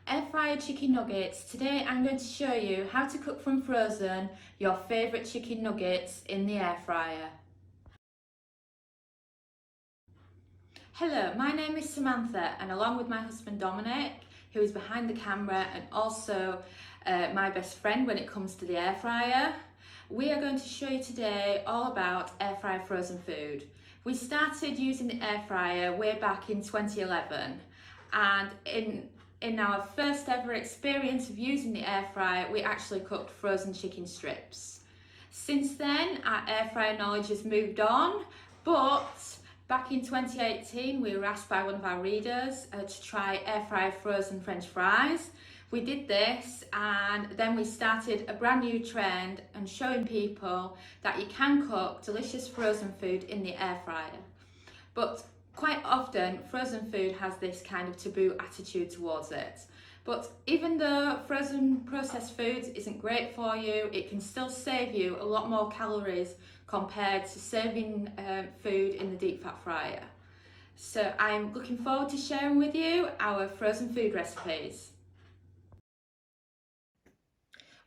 Air fryer chicken nuggets. Today I'm going to show you how to cook from frozen your favourite chicken nuggets in the air fryer. Hello, my name is Samantha, and along with my husband Dominic, who is behind the camera and also my best friend when it comes to the air fryer, we are going to show you today all about air fryer frozen food. We started using the air fryer way back in 2011, and in our first ever experience of using the air fryer, we actually cooked frozen chicken strips. Since then, our air fryer knowledge has moved on, but back in 2018, we were asked by one of our readers to try air fryer frozen French fries. We did this, and then we started a brand new trend and showing people that you can cook delicious frozen food in the air fryer. But quite often, frozen food has this kind of taboo attitude towards it. But even though frozen processed foods isn't great for you, it can still save you a lot more calories compared to serving food in the deep fat fryer. So I'm looking forward to sharing with you our frozen food recipes.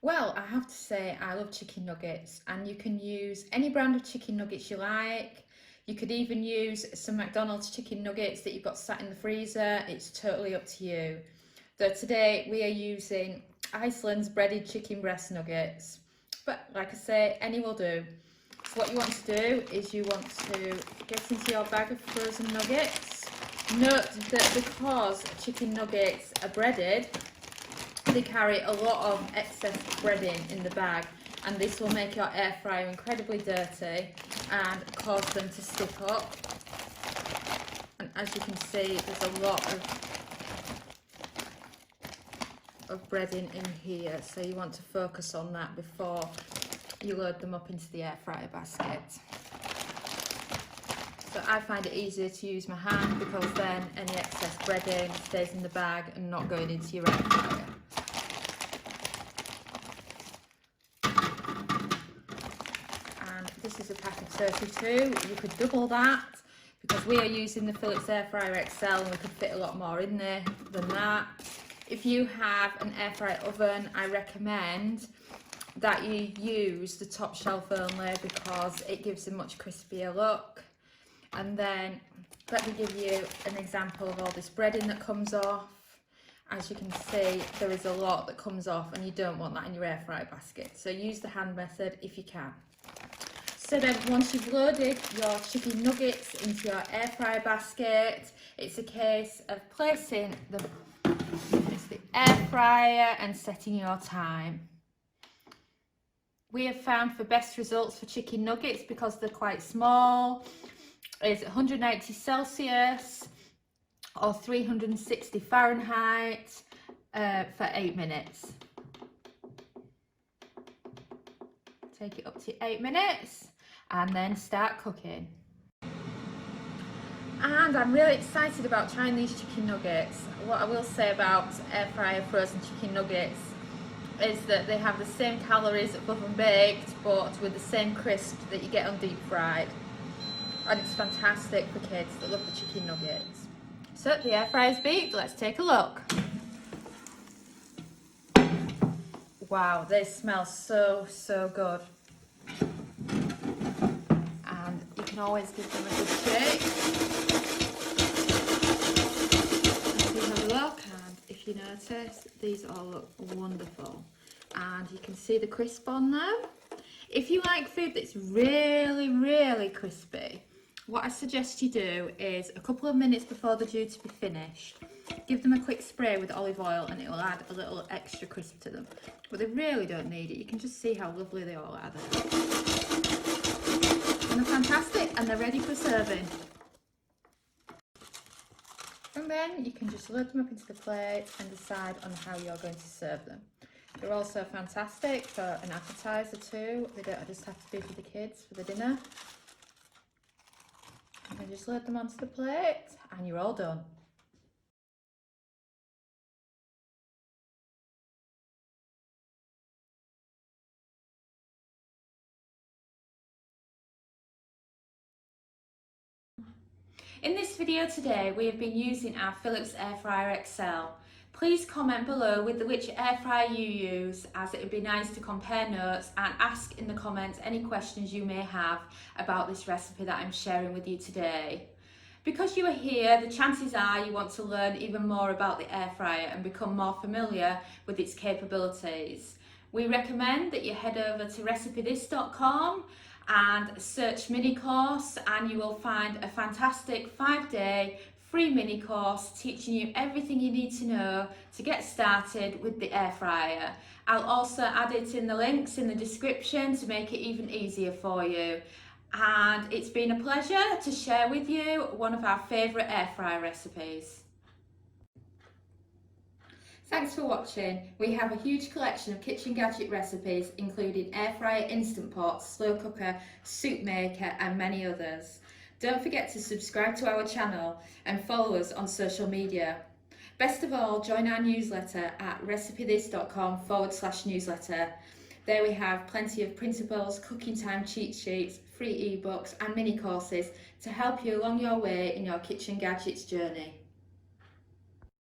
Well, I have to say I love chicken nuggets, and you can use any brand of chicken nuggets you like. You could even use some McDonald's chicken nuggets that you've got sat in the freezer. It's totally up to you. So today we are using Iceland's breaded chicken breast nuggets. But like I say, any will do. So what you want to do is you want to get into your bag of frozen nuggets. Note that because chicken nuggets are breaded, they carry a lot of excess breading in the bag, and this will make your air fryer incredibly dirty and cause them to stick up. And as you can see, there's a lot of breading in here, so you want to focus on that before you load them up into the air fryer basket. So I find it easier to use my hand because then any excess breading stays in the bag and not going into your air fryer. This is a pack of 32. You could double that because we are using the Philips Air Fryer XL and we could fit a lot more in there than that. If you have an air fryer oven, I recommend that you use the top shelf only because it gives a much crispier look. And then let me give you an example of all this breading that comes off. As you can see, there is a lot that comes off and you don't want that in your air fryer basket. So use the hand method if you can. So then once you've loaded your chicken nuggets into your air fryer basket, it's a case of placing the air fryer and setting your time. We have found for best results for chicken nuggets, because they're quite small, is 180 Celsius or 360 Fahrenheit for 8 minutes. Take it up to 8 minutes and then start cooking. And I'm really excited about trying these chicken nuggets. What I will say about air fryer frozen chicken nuggets is that they have the same calories of oven baked, but with the same crisp that you get on deep fried. And it's fantastic for kids that love the chicken nuggets. So the air fryer's beeped, let's take a look. Wow, they smell so good. And you can always give them a good shake. If you have a look, and if you notice, these all look wonderful. And you can see the crisp on them. If you like food that's really crispy, what I suggest you do is a couple of minutes before they're due to be finished, give them a quick spray with olive oil and it will add a little extra crisp to them. But they really don't need it. You can just see how lovely they all are there. And they're fantastic and they're ready for serving. And then you can just load them up into the plate and decide on how you're going to serve them. They're also fantastic for an appetizer too. They don't just have to be for the kids for the dinner. And then just load them onto the plate and you're all done. In this video today, we have been using our Philips Air Fryer XL. Please comment below with which air fryer you use, as it would be nice to compare notes, and ask in the comments any questions you may have about this recipe that I'm sharing with you today. Because you are here, the chances are you want to learn even more about the air fryer and become more familiar with its capabilities. We recommend that you head over to recipethis.com and search mini course, and you will find a fantastic 5-day free mini course teaching you everything you need to know to get started with the air fryer. I'll also add it in the links in the description to make it even easier for you. And it's been a pleasure to share with you one of our favourite air fryer recipes. Thanks for watching. We have a huge collection of kitchen gadget recipes, including air fryer, instant pot, slow cooker, soup maker and many others. Don't forget to subscribe to our channel and follow us on social media. Best of all, join our newsletter at recipethis.com/newsletter. There we have plenty of printables, cooking time cheat sheets, free ebooks and mini courses to help you along your way in your kitchen gadgets journey.